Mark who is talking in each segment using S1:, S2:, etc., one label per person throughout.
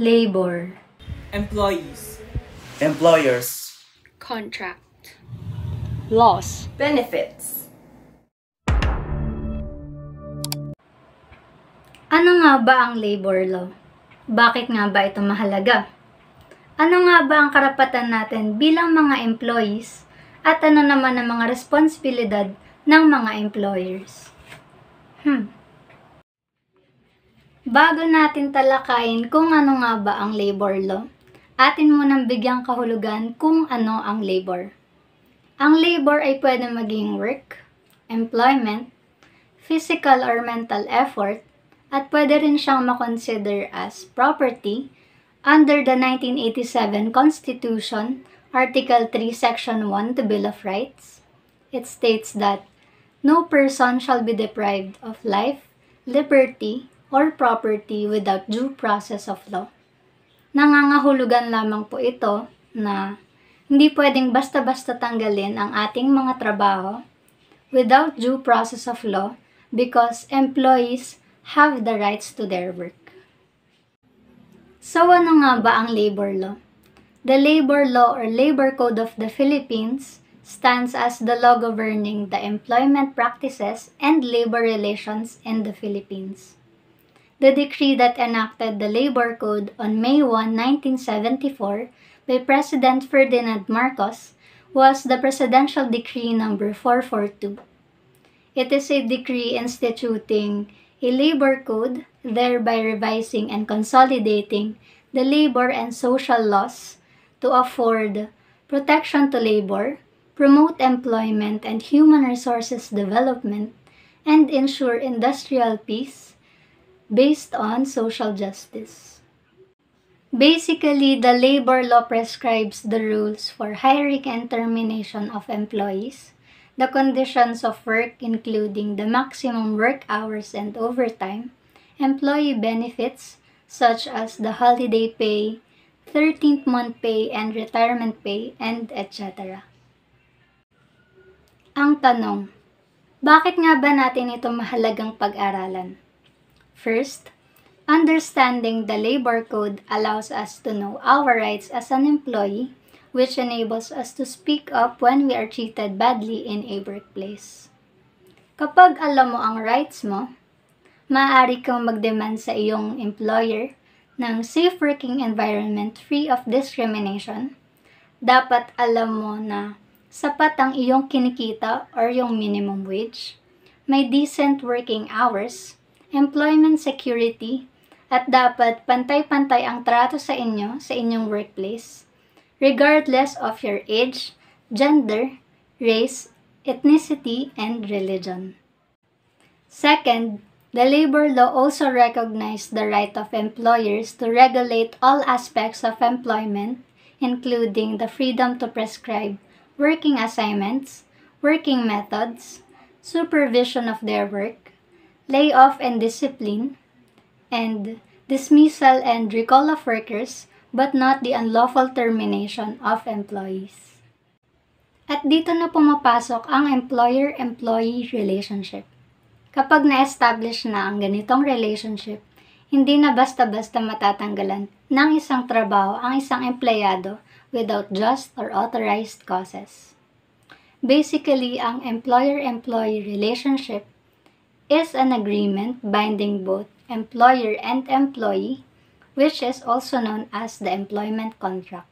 S1: Labor.
S2: Employees.
S3: Employers.
S4: Contract.
S5: Laws.
S6: Benefits.
S1: Ano nga ba ang labor law? Bakit nga ba ito mahalaga? Ano nga ba ang karapatan natin bilang mga employees at ano naman ang mga responsibilidad ng mga employers? Bago natin talakayin kung ano nga ba ang labor law, atin munang bigyang kahulugan kung ano ang labor. Ang labor ay pwede maging work, employment, physical or mental effort, at pwede rin siyang makonsider as property under the 1987 Constitution, Article 3, Section 1 to Bill of Rights. It states that no person shall be deprived of life, liberty, or property without due process of law. Nangangahulugan lamang po ito na hindi pwedeng basta-basta tanggalin ang ating mga trabaho without due process of law because employees have the rights to their work. So ano nga ba ang labor law? The labor law or labor code of the Philippines stands as the law governing the employment practices and labor relations in the Philippines. The decree that enacted the Labor Code on May 1, 1974 by President Ferdinand Marcos was the Presidential Decree Number 442. It is a decree instituting a labor code, thereby revising and consolidating the labor and social laws to afford protection to labor, promote employment and human resources development, and ensure industrial peace based on social justice. Basically, the labor law prescribes the rules for hiring and termination of employees, the conditions of work including the maximum work hours and overtime, employee benefits such as the holiday pay, 13th month pay and retirement pay, and etc. Ang tanong, bakit nga ba natin ito mahalagang pag-aralan? First, understanding the labor code allows us to know our rights as an employee, which enables us to speak up when we are treated badly in a workplace. Kapag alam mo ang rights mo, maaari kang mag-demand sa iyong employer ng safe working environment free of discrimination. Dapat alam mo na sapat ang iyong kinikita or yung minimum wage, may decent working hours, employment security, at dapat pantay-pantay ang trato sa inyo sa inyong workplace, regardless of your age, gender, race, ethnicity, and religion. Second, the labor law also recognized the right of employers to regulate all aspects of employment, including the freedom to prescribe working assignments, working methods, supervision of their work, layoff and discipline, and dismissal and recall of workers, but not the unlawful termination of employees. At dito na pumapasok ang employer-employee relationship. Kapag na-establish na ang ganitong relationship, hindi na basta-basta matatanggalan ng isang trabaho ang isang empleyado without just or authorized causes. Basically, ang employer-employee relationship is an agreement binding both employer and employee, which is also known as the employment contract.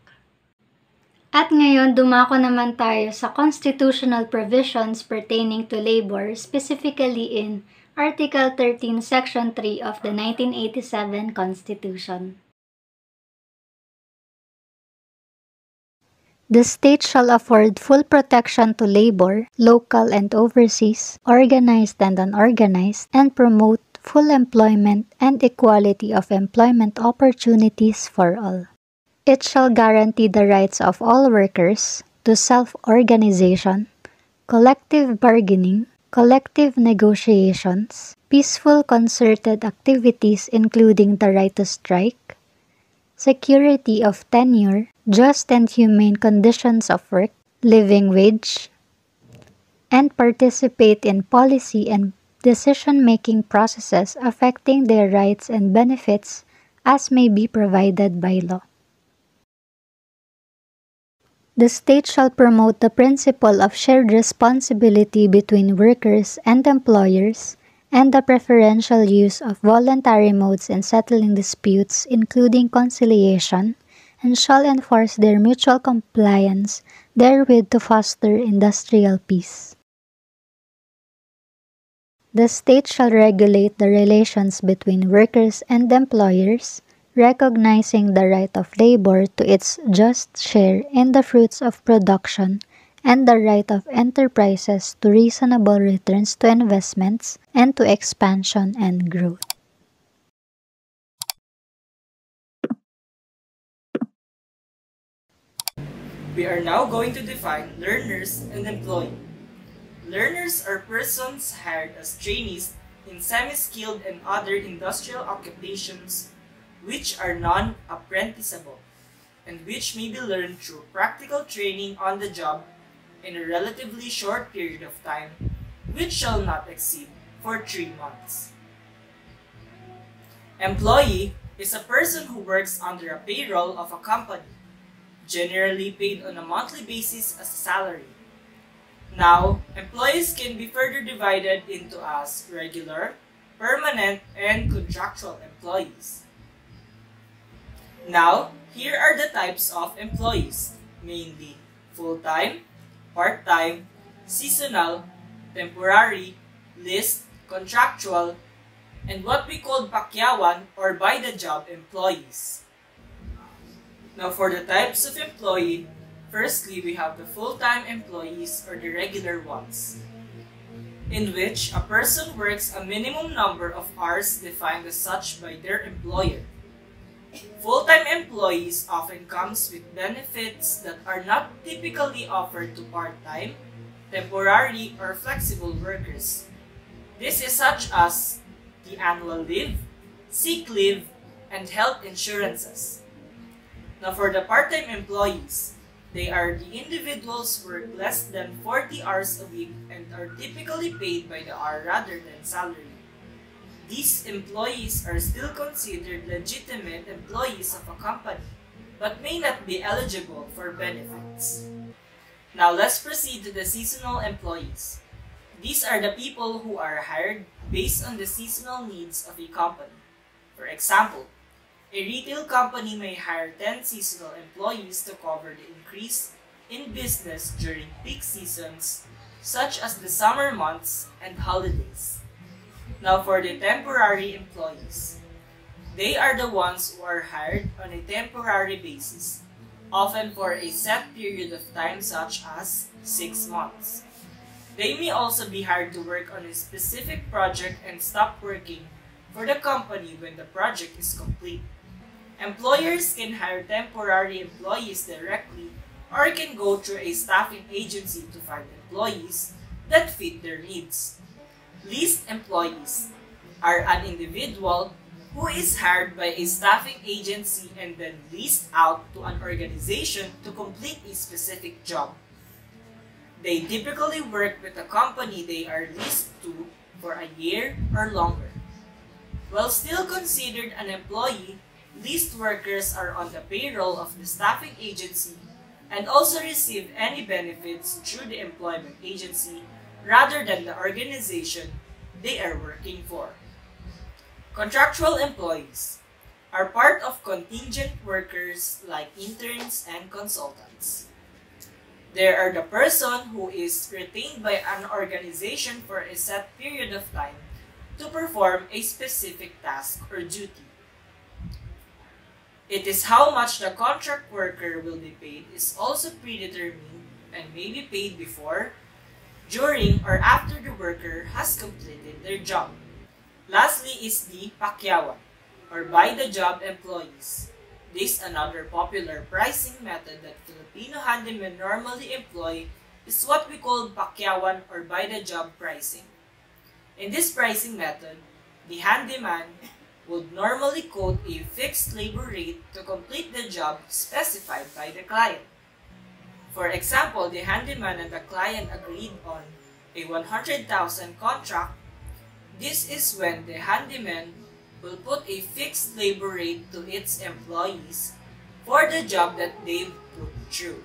S1: At ngayon, dumako naman tayo sa constitutional provisions pertaining to labor, specifically in Article 13, Section 3 of the 1987 Constitution. The state shall afford full protection to labor, local and overseas, organized and unorganized, and promote full employment and equality of employment opportunities for all. It shall guarantee the rights of all workers to self-organization, collective bargaining, collective negotiations, peaceful concerted activities including the right to strike, security of tenure, just and humane conditions of work, living wage, and participate in policy and decision-making processes affecting their rights and benefits as may be provided by law. The state shall promote the principle of shared responsibility between workers and employers, and the preferential use of voluntary modes in settling disputes, including conciliation, and shall enforce their mutual compliance therewith to foster industrial peace. The state shall regulate the relations between workers and employers, recognizing the right of labor to its just share in the fruits of production and the right of enterprises to reasonable returns to investments and to expansion and growth.
S3: We are now going to define learners and employee. Learners are persons hired as trainees in semi-skilled and other industrial occupations which are non-apprenticeable and which may be learned through practical training on the job in a relatively short period of time, which shall not exceed for 3 months. Employee is a person who works under a payroll of a company, generally paid on a monthly basis as a salary. Now, employees can be further divided into as regular, permanent, and contractual employees. Now, here are the types of employees, mainly full-time, part-time, seasonal, temporary, list, contractual, and what we call pakyawan or by-the-job employees. Now for the types of employee, firstly we have the full-time employees or the regular ones, in which a person works a minimum number of hours defined as such by their employer. Full-time employees often comes with benefits that are not typically offered to part-time, temporary, or flexible workers. This is such as the annual leave, sick leave, and health insurances. Now for the part-time employees, they are the individuals who work less than 40 hours a week and are typically paid by the hour rather than salary. These employees are still considered legitimate employees of a company, but may not be eligible for benefits. Now let's proceed to the seasonal employees. These are the people who are hired based on the seasonal needs of a company. For example, a retail company may hire 10 seasonal employees to cover the increase in business during peak seasons, such as the summer months and holidays. Now for the temporary employees. They are the ones who are hired on a temporary basis, often for a set period of time such as 6 months. They may also be hired to work on a specific project and stop working for the company when the project is complete. Employers can hire temporary employees directly or can go through a staffing agency to find employees that fit their needs. Leased employees are an individual who is hired by a staffing agency and then leased out to an organization to complete a specific job. They typically work with the company they are leased to for a year or longer. While still considered an employee, leased workers are on the payroll of the staffing agency and also receive any benefits through the employment agency rather than the organization they are working for. Contractual employees are part of contingent workers like interns and consultants. They are the person who is retained by an organization for a set period of time to perform a specific task or duty. It is how much the contract worker will be paid is also predetermined and may be paid before, during, or after the worker has completed their job. Lastly is the pakyawan, or by-the-job employees. This another popular pricing method that Filipino handymen normally employ is what we call pakyawan or by-the-job pricing. In this pricing method, the handyman would normally quote a fixed labor rate to complete the job specified by the client. For example, the handyman and the client agreed on a 100,000 contract. This is when the handyman will put a fixed labor rate to its employees for the job that they've put through.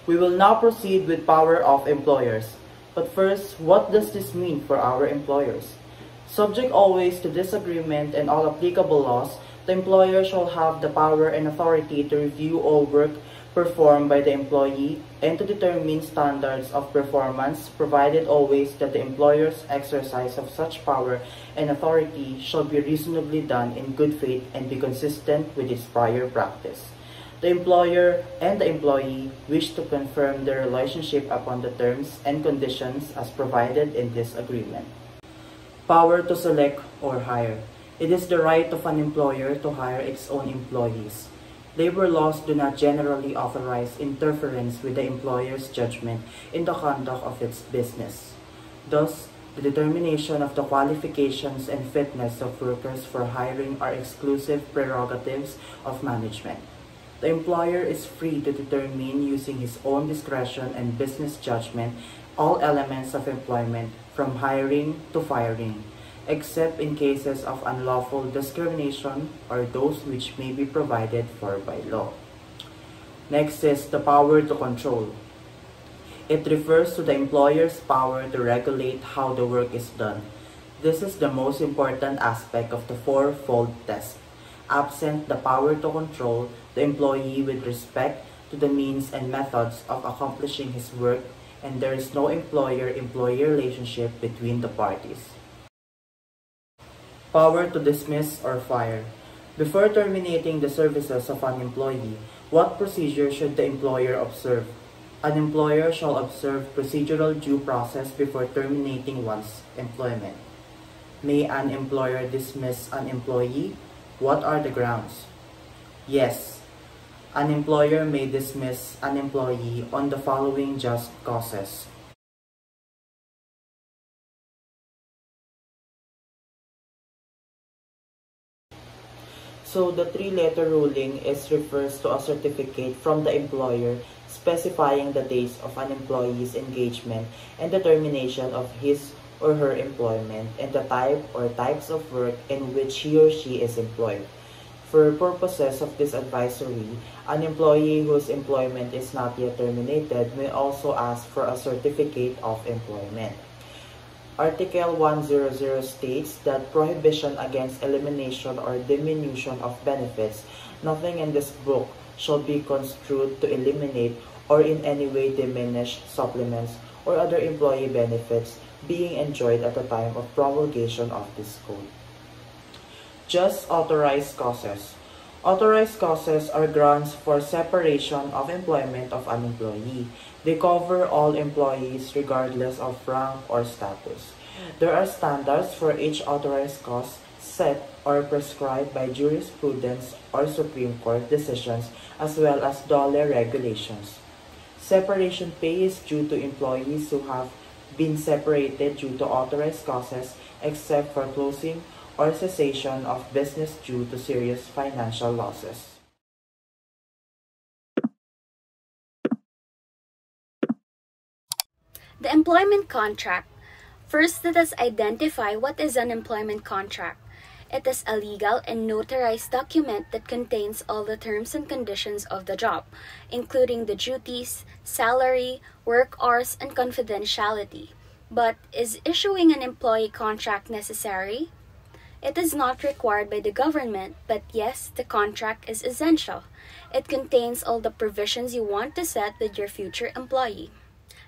S2: We will now proceed with power of employers. But first, what does this mean for our employers? Subject always to disagreement and all applicable laws, the employer shall have the power and authority to review all work performed by the employee and to determine standards of performance, provided always that the employer's exercise of such power and authority shall be reasonably done in good faith and be consistent with its prior practice. The employer and the employee wish to confirm their relationship upon the terms and conditions as provided in this agreement. Power to select or hire. It is the right of an employer to hire its own employees. Labor laws do not generally authorize interference with the employer's judgment in the conduct of its business. Thus, the determination of the qualifications and fitness of workers for hiring are exclusive prerogatives of management. The employer is free to determine using his own discretion and business judgment all elements of employment from hiring to firing, except in cases of unlawful discrimination or those which may be provided for by law. Next is the power to control. It refers to the employer's power to regulate how the work is done. This is the most important aspect of the fourfold test. Absent the power to control the employee with respect to the means and methods of accomplishing his work, and there is no employer-employee relationship between the parties. Power to dismiss or fire. Before terminating the services of an employee, what procedure should the employer observe? An employer shall observe procedural due process before terminating one's employment. May an employer dismiss an employee? What are the grounds? Yes, an employer may dismiss an employee on the following just causes. So the three-letter ruling refers to a certificate from the employer specifying the dates of an employee's engagement and the termination of his or her employment and the type or types of work in which he or she is employed. For purposes of this advisory, an employee whose employment is not yet terminated may also ask for a certificate of employment. Article 100 states that prohibition against elimination or diminution of benefits, nothing in this book shall be construed to eliminate or in any way diminish supplements or other employee benefits being enjoyed at the time of promulgation of this code. Just authorized causes. Authorized causes are grounds for separation of employment of an employee. They cover all employees regardless of rank or status. There are standards for each authorized cause set or prescribed by jurisprudence or Supreme Court decisions as well as dollar regulations. Separation pay is due to employees who have been separated due to authorized causes except for closing or cessation of business due to serious financial losses.
S5: The employment contract. First, let us identify what is an employment contract. It is a legal and notarized document that contains all the terms and conditions of the job, including the duties, salary, work hours, and confidentiality. But is issuing an employee contract necessary? It is not required by the government, but yes, the contract is essential. It contains all the provisions you want to set with your future employee.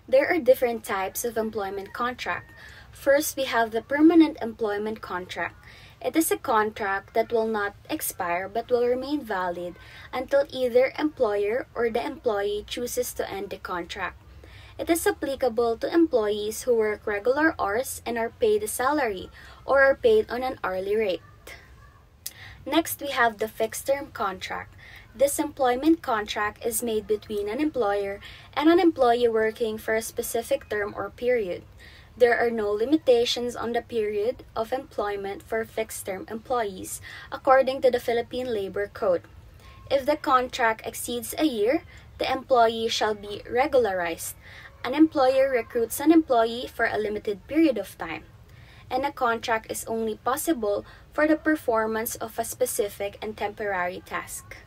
S5: There are different types of employment contract. First, we have the permanent employment contract. It is a contract that will not expire but will remain valid until either employer or the employee chooses to end the contract. It is applicable to employees who work regular hours and are paid a salary or are paid on an hourly rate. Next, we have the fixed-term contract. This employment contract is made between an employer and an employee working for a specific term or period. There are no limitations on the period of employment for fixed-term employees according to the Philippine Labor Code. If the contract exceeds a year, the employee shall be regularized. An employer recruits an employee for a limited period of time, and a contract is only possible for the performance of a specific and temporary task.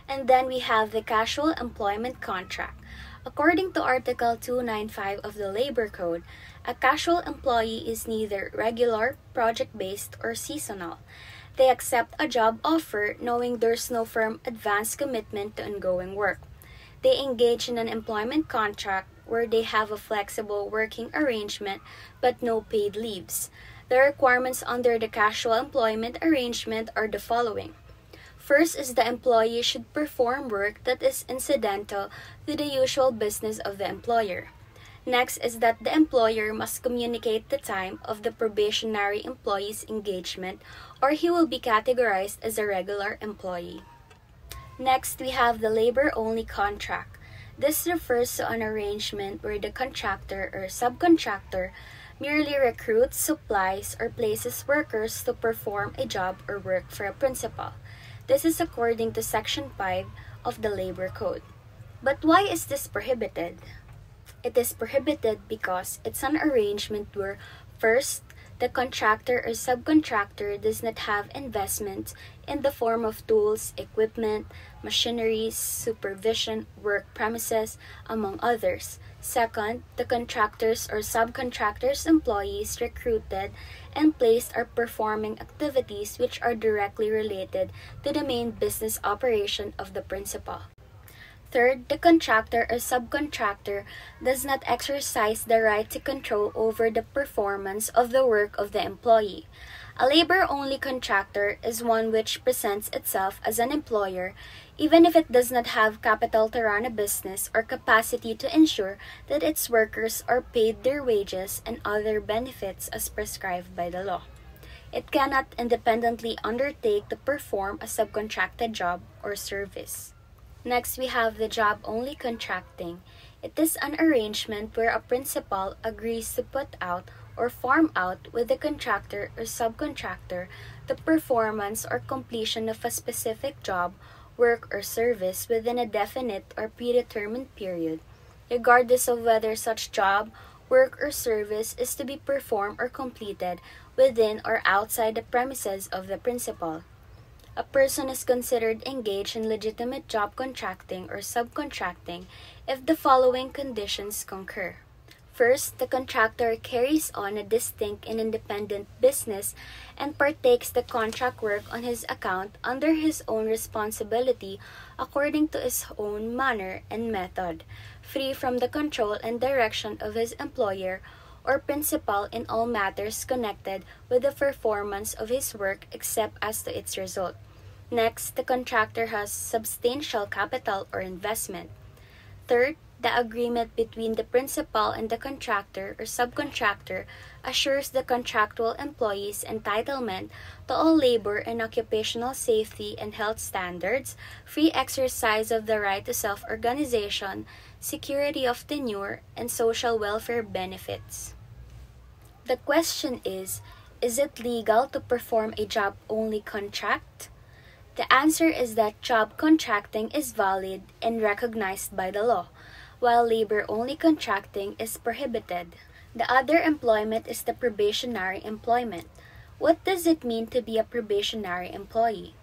S5: And then we have the casual employment contract. According to Article 295 of the Labor Code, a casual employee is neither regular, project-based, or seasonal. They accept a job offer knowing there's no firm advance commitment to ongoing work. They engage in an employment contract where they have a flexible working arrangement but no paid leaves. The requirements under the casual employment arrangement are the following. First is the employee should perform work that is incidental to the usual business of the employer. Next is that the employer must communicate the time of the probationary employee's engagement, or he will be categorized as a regular employee. Next, we have the labor-only contract. This refers to an arrangement where the contractor or subcontractor merely recruits, supplies, or places workers to perform a job or work for a principal. This is according to Section 5 of the Labor Code. But why is this prohibited? It is prohibited because it's an arrangement where, first, the contractor or subcontractor does not have investment in the form of tools, equipment, machinery, supervision, work premises, among others. Second, the contractors or subcontractors' employees recruited and placed are performing activities which are directly related to the main business operation of the principal. Third, the contractor or subcontractor does not exercise the right to control over the performance of the work of the employee. A labor-only contractor is one which presents itself as an employer, even if it does not have capital to run a business or capacity to ensure that its workers are paid their wages and other benefits as prescribed by the law. It cannot independently undertake to perform a subcontracted job or service. Next, we have the job-only contracting. It is an arrangement where a principal agrees to put out or farm out with the contractor or subcontractor the performance or completion of a specific job, work, or service within a definite or predetermined period, regardless of whether such job, work, or service is to be performed or completed within or outside the premises of the principal. A person is considered engaged in legitimate job contracting or subcontracting if the following conditions concur. First, the contractor carries on a distinct and independent business and partakes the contract work on his account under his own responsibility according to his own manner and method, free from the control and direction of his employer or principal in all matters connected with the performance of his work except as to its result. Next, the contractor has substantial capital or investment. Third, the agreement between the principal and the contractor or subcontractor assures the contractual employees entitlement to all labor and occupational safety and health standards, free exercise of the right to self-organization, security of tenure, and social welfare benefits. The question is it legal to perform a job-only contract? The answer is that job contracting is valid and recognized by the law, while labor-only contracting is prohibited. The other employment is the probationary employment. What does it mean to be a probationary employee?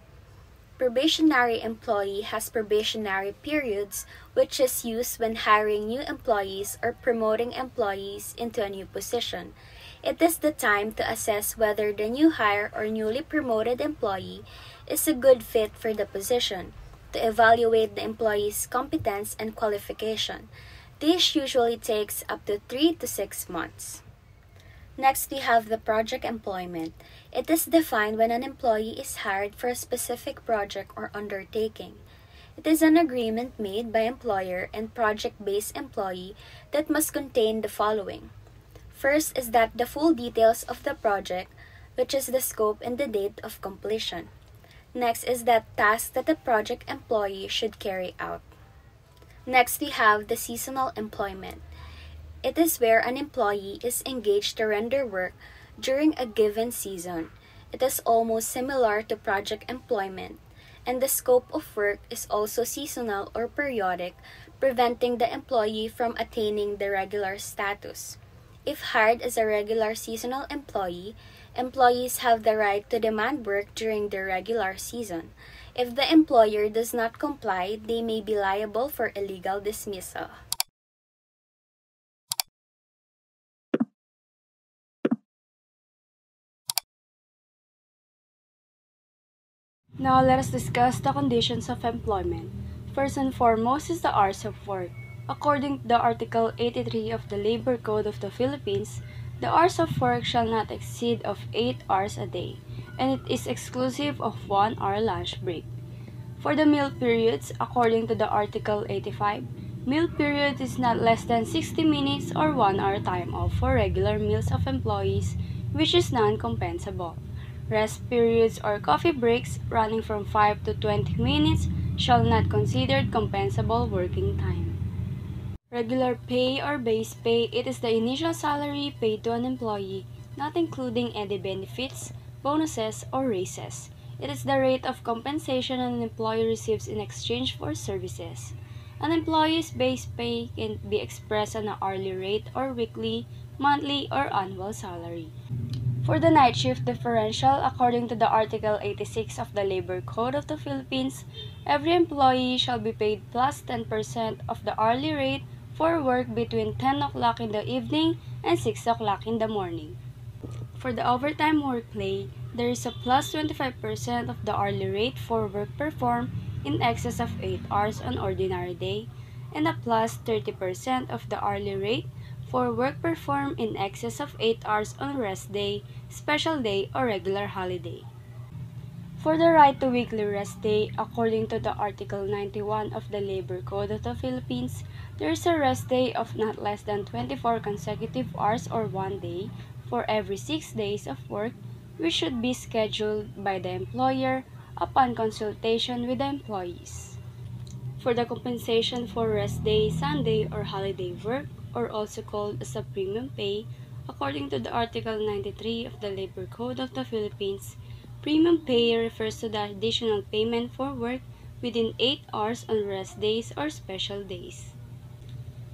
S5: Probationary employee has probationary periods, which is used when hiring new employees or promoting employees into a new position. It is the time to assess whether the new hire or newly promoted employee is a good fit for the position, to evaluate the employee's competence and qualification. This usually takes up to 3 to 6 months. Next, we have the project employment. It is defined when an employee is hired for a specific project or undertaking. It is an agreement made by employer and project-based employee that must contain the following. First is that the full details of the project, which is the scope and the date of completion. Next is that task that the project employee should carry out. Next, we have the seasonal employment. It is where an employee is engaged to render work during a given season. It is almost similar to project employment, and the scope of work is also seasonal or periodic, preventing the employee from attaining the regular status. If hired as a regular seasonal employee, employees have the right to demand work during the regular season. If the employer does not comply, they may be liable for illegal dismissal.
S4: Now let us discuss the conditions of employment. First and foremost is the hours of work. According to the Article 83 of the Labor Code of the Philippines, the hours of work shall not exceed of 8 hours a day, and it is exclusive of 1 hour lunch break. For the meal periods, according to the Article 85, meal period is not less than 60 minutes or 1 hour time off for regular meals of employees, which is non-compensable. Rest periods or coffee breaks running from 5 to 20 minutes shall not considered compensable working time. Regular pay or base pay, it is the initial salary paid to an employee, not including any benefits, bonuses, or raises. It is the rate of compensation an employee receives in exchange for services. An employee's base pay can be expressed on an hourly rate or weekly, monthly, or annual salary. For the night shift differential, according to the Article 86 of the Labor Code of the Philippines, every employee shall be paid plus 10% of the hourly rate for work between 10 o'clock in the evening and 6 o'clock in the morning. For the overtime work pay, there is a plus 25% of the hourly rate for work performed in excess of 8 hours on ordinary day, and a plus 30% of the hourly rate for work performed in excess of 8 hours on rest day, special day, or regular holiday. For the right to weekly rest day, according to the Article 91 of the Labor Code of the Philippines, there is a rest day of not less than 24 consecutive hours or 1 day for every 6 days of work, which should be scheduled by the employer upon consultation with the employees. For the compensation for rest day, Sunday, or holiday work, or also called as Subpremium Pay, according to the Article 93 of the Labor Code of the Philippines, premium pay refers to the additional payment for work within 8 hours on rest days or special days.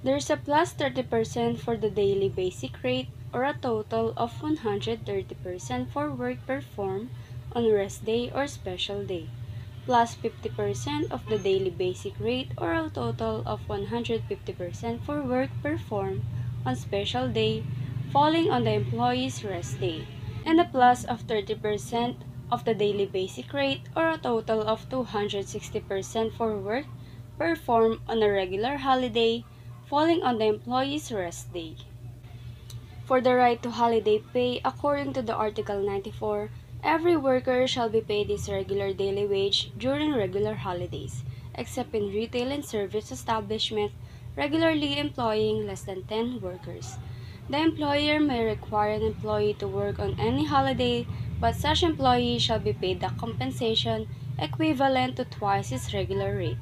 S4: There is a plus 30% for the daily basic rate, or a total of 130% for work performed on rest day or special day, plus 50% of the daily basic rate, or a total of 150% for work performed on special day falling on the employee's rest day, and a plus of 30% of the daily basic rate, or a total of 260% for work performed on a regular holiday falling on the employee's rest day. For the right to holiday pay, according to the Article 94, every worker shall be paid his regular daily wage during regular holidays, except in retail and service establishments regularly employing less than 10 workers. The employer may require an employee to work on any holiday, but such employee shall be paid the compensation equivalent to twice his regular rate.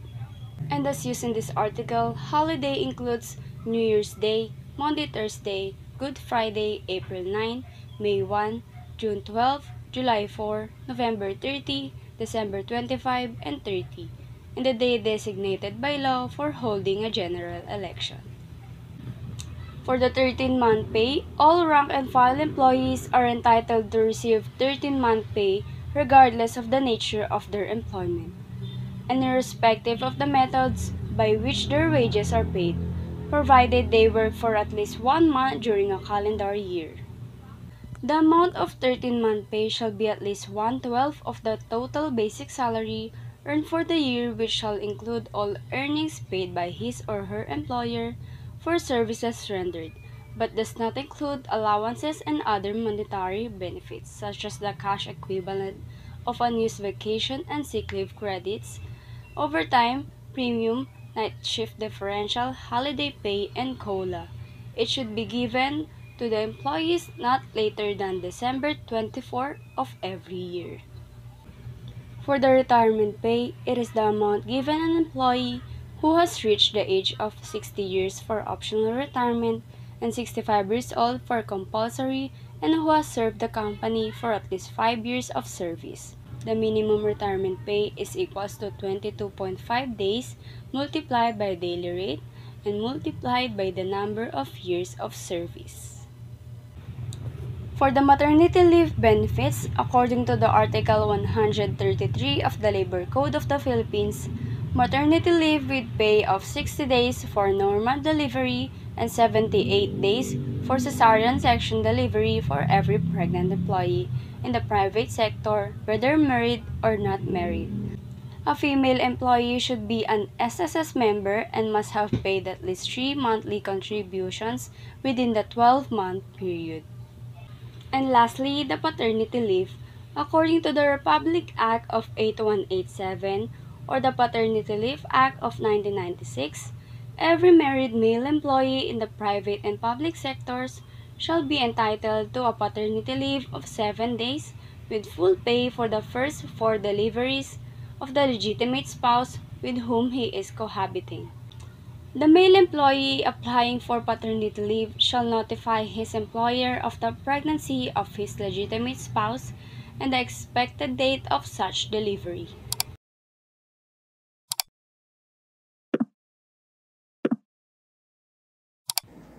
S4: And as used in this article, holiday includes New Year's Day, Monday, Thursday, Good Friday, April 9, May 1, June 12, July 4, November 30, December 25, and 30, and the day designated by law for holding a general election. For the 13-month pay, all rank and file employees are entitled to receive 13-month pay regardless of the nature of their employment, and irrespective of the methods by which their wages are paid, provided they work for at least 1 month during a calendar year. The amount of 13-month pay shall be at least 1/12 of the total basic salary earned for the year, which shall include all earnings paid by his or her employer for services rendered, but does not include allowances and other monetary benefits, such as the cash equivalent of unused vacation and sick leave credits, overtime, premium, night shift differential, holiday pay, and COLA. It should be given to the employees not later than December 24 of every year. For the retirement pay, it is the amount given an employee who has reached the age of 60 years for optional retirement and 65 years old for compulsory, and who has served the company for at least 5 years of service. the minimum retirement pay is equals to 22.5 days multiplied by daily rate and multiplied by the number of years of service. For the maternity leave benefits, according to the Article 133 of the Labor Code of the Philippines, maternity leave with pay of 60 days for normal delivery and 78 days for cesarean section delivery for every pregnant employee in the private sector, whether married or not married. A female employee should be an SSS member and must have paid at least 3 monthly contributions within the 12-month period. And lastly, the paternity leave. According to the Republic Act of 8187 or the Paternity Leave Act of 1996, every married male employee in the private and public sectors shall be entitled to a paternity leave of 7 days with full pay for the first 4 deliveries of the legitimate spouse with whom he is cohabiting. The male employee applying for paternity leave shall notify his employer of the pregnancy of his legitimate spouse and the expected date of such delivery.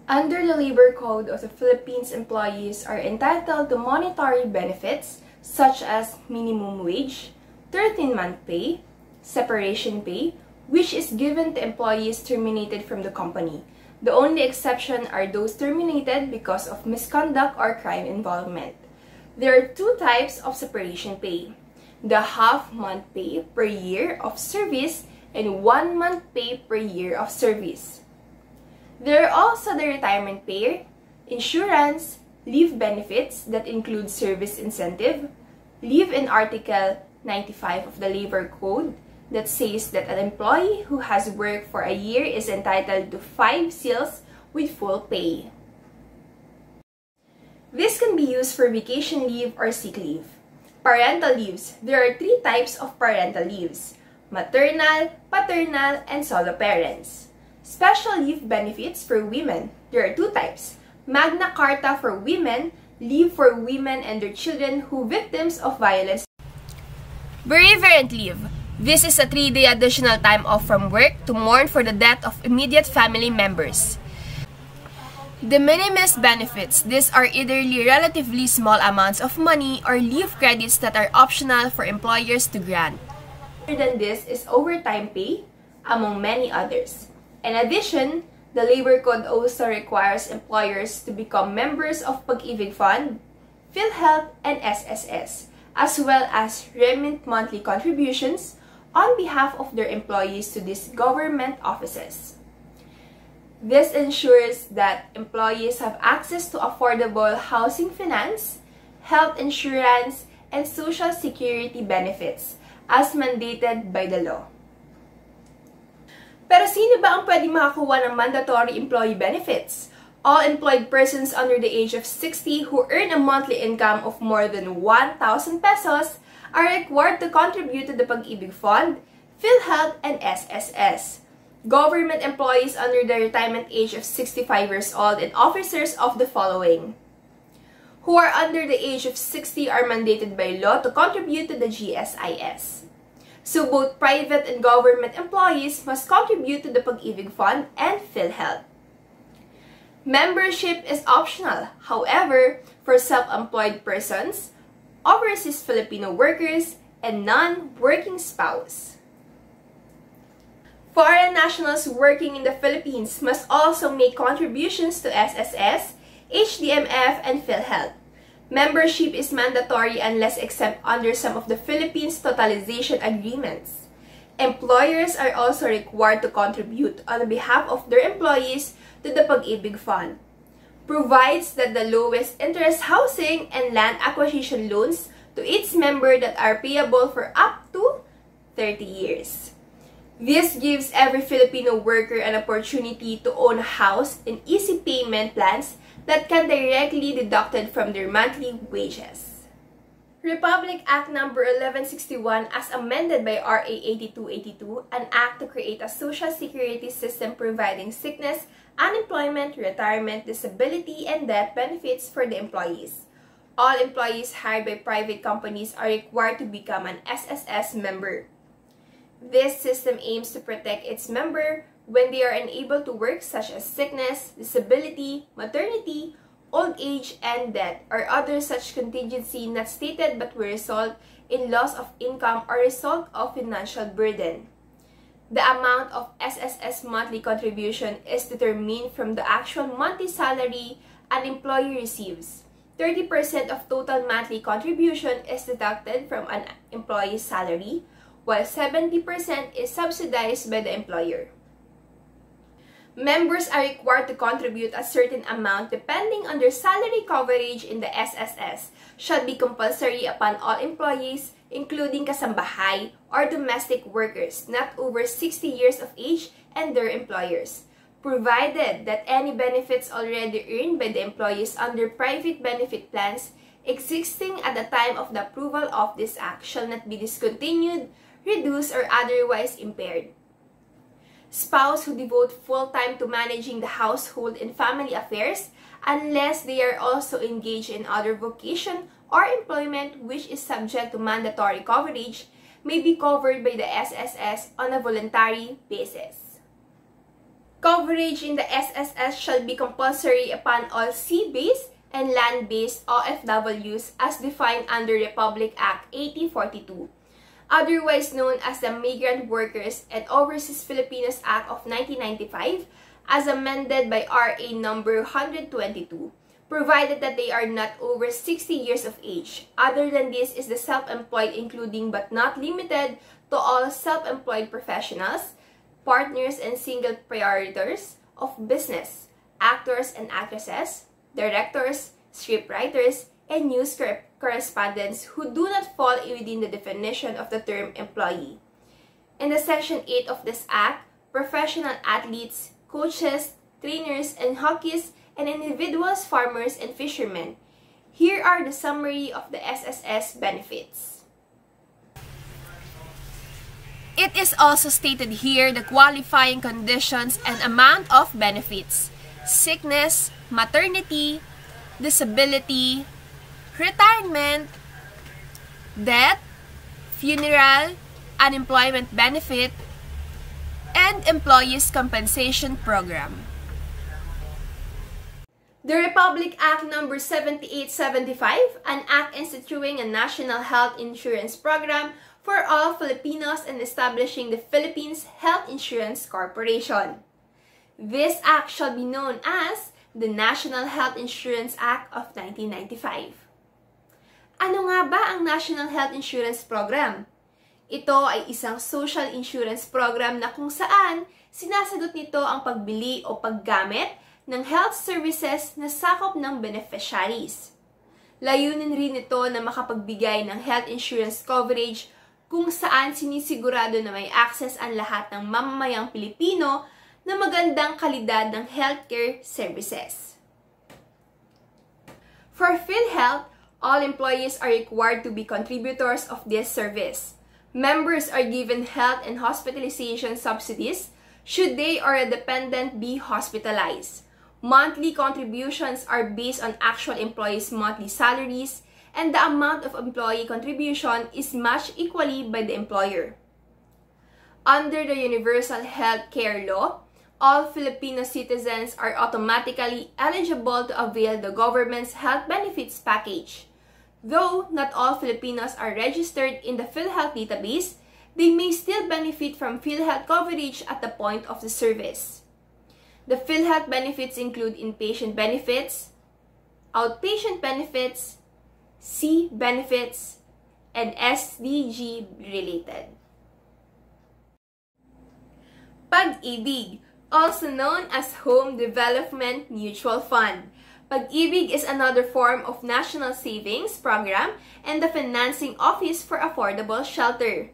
S6: Under the Labor Code of the Philippines, employees are entitled to monetary benefits such as minimum wage, 13-month pay, separation pay, which is given to employees terminated from the company. The only exception are those terminated because of misconduct or crime involvement. There are 2 types of separation pay: the half-month pay per year of service and 1-month pay per year of service. There are also the retirement pay, insurance, leave benefits that include service incentive, leave in Article 95 of the Labor Code that says that an employee who has worked for a year is entitled to 5 seals with full pay. This can be used for vacation leave or sick leave. Parental leaves. There are 3 types of parental leaves: maternal, paternal, and solo parents. Special leave benefits for women. There are 2 types: Magna Carta for women, leave for women and their children who victims of violence.
S7: Bereavement leave. This is a 3-day additional time off from work to mourn for the death of immediate family members. De minimis benefits. These are either relatively small amounts of money or leave credits that are optional for employers to grant.
S6: Other than this is overtime pay, among many others. In addition, the Labor Code also requires employers to become members of Pag-ibig Fund, PhilHealth, and SSS, as well as remit monthly contributions on behalf of their employees to these government offices. This ensures that employees have access to affordable housing finance, health insurance, and social security benefits as mandated by the law. Pero sino ba ang pwede makakuha ng mandatory employee benefits? All employed persons under the age of 60 who earn a monthly income of more than 1,000 pesos are required to contribute to the Pag-ibig Fund, PhilHealth, and SSS. Government employees under the retirement age of 65 years old and officers of the following who are under the age of 60 are mandated by law to contribute to the GSIS. So both private and government employees must contribute to the Pag-ibig Fund and PhilHealth. Membership is optional. However, for self-employed persons, overseas Filipino workers, and non-working spouse. Foreign nationals working in the Philippines must also make contributions to SSS, HDMF, and PhilHealth. Membership is mandatory unless exempt under some of the Philippines totalization agreements. Employers are also required to contribute on behalf of their employees to the Pag-ibig Fund. Provides that the lowest interest housing and land acquisition loans to its member that are payable for up to 30 years. This gives every Filipino worker an opportunity to own a house and easy payment plans that can directly deducted from their monthly wages. Republic Act No. 1161 as amended by RA 8282, an act to create a social security system providing sickness, unemployment, retirement, disability, and death benefits for the employees. all employees hired by private companies are required to become an SSS member. This system aims to protect its member when they are unable to work, such as sickness, disability, maternity, old age, and death, or other such contingency not stated but will result in loss of income or result of financial burden. The amount of SSS monthly contribution is determined from the actual monthly salary an employee receives. 30% of total monthly contribution is deducted from an employee's salary, while 70% is subsidized by the employer. Members are required to contribute a certain amount depending on their salary coverage in the SSS, shall be compulsory upon all employees, including kasambahay or domestic workers not over 60 years of age and their employers, provided that any benefits already earned by the employees under private benefit plans existing at the time of the approval of this act shall not be discontinued, reduced, or otherwise impaired. Spouse who devote full time to managing the household and family affairs, unless they are also engaged in other vocation or employment which is subject to mandatory coverage, may be covered by the SSS on a voluntary basis. Coverage in the SSS shall be compulsory upon all sea-based and land-based OFWs as defined under Republic Act 8042. Otherwise known as the Migrant Workers and Overseas Filipinos Act of 1995, as amended by RA number 122, provided that they are not over 60 years of age. Other than this is the self-employed, including but not limited to all self-employed professionals, partners and single proprietors of business, actors and actresses, directors, scriptwriters, and news correspondents who do not fall within the definition of the term employee. In the Section 8 of this Act, professional athletes, coaches, trainers, and hockeys, and individuals, farmers, and fishermen. Here are the summary of the SSS benefits.
S7: It is also stated here the qualifying conditions and amount of benefits: sickness, maternity, disability, retirement, death, funeral, unemployment benefit, and employees' compensation program.
S6: The Republic Act number 7875, an act instituting a national health insurance program for all Filipinos and establishing the Philippines Health Insurance Corporation. This act shall be known as the National Health Insurance Act of 1995. Ano nga ba ang National Health Insurance Program? Ito ay isang social insurance program na kung saan sinasagot nito ang pagbili o paggamit ng health services na sakop ng beneficiaries. Layunin rin ito na makapagbigay ng health insurance coverage kung saan sinisigurado na may access ang lahat ng mamamayang Pilipino na magandang kalidad ng healthcare services. For PhilHealth, all employees are required to be contributors of this service. Members are given health and hospitalization subsidies should they or a dependent be hospitalized. Monthly contributions are based on actual employees' monthly salaries, and the amount of employee contribution is matched equally by the employer. Under the Universal Health Care Law, all Filipino citizens are automatically eligible to avail the government's health benefits package. Though not all Filipinos are registered in the PhilHealth database, they may still benefit from PhilHealth coverage at the point of the service. The PhilHealth benefits include inpatient benefits, outpatient benefits, C benefits, and SDG related. Pag-ibig, also known as Home Development Mutual Fund. Pag-ibig is another form of national savings program and the financing office for affordable shelter.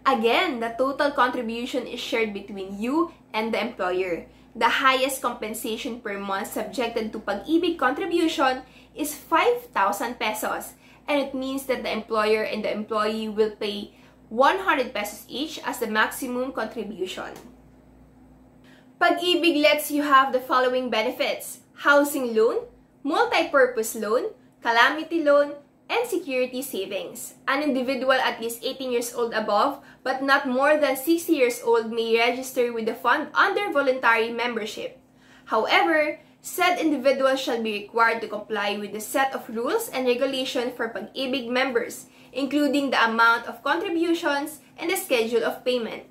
S6: Again, the total contribution is shared between you and the employer. The highest compensation per month subjected to Pag-ibig contribution is 5,000 pesos, and it means that the employer and the employee will pay 100 pesos each as the maximum contribution. Pag-ibig lets you have the following benefits: housing loan, multi-purpose loan, calamity loan, and security savings. An individual at least 18 years old above but not more than 60 years old may register with the fund under voluntary membership. However, said individual shall be required to comply with the set of rules and regulations for Pag-ibig members, including the amount of contributions and the schedule of payment.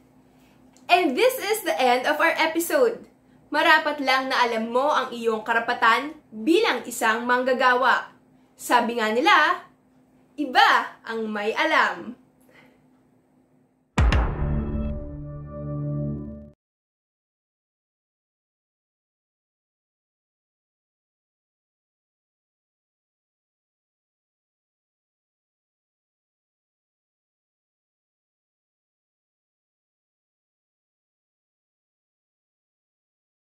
S6: And this is the end of our episode. Marapat lang na alam mo ang iyong karapatan bilang isang manggagawa. Sabi nga nila, iba ang may alam.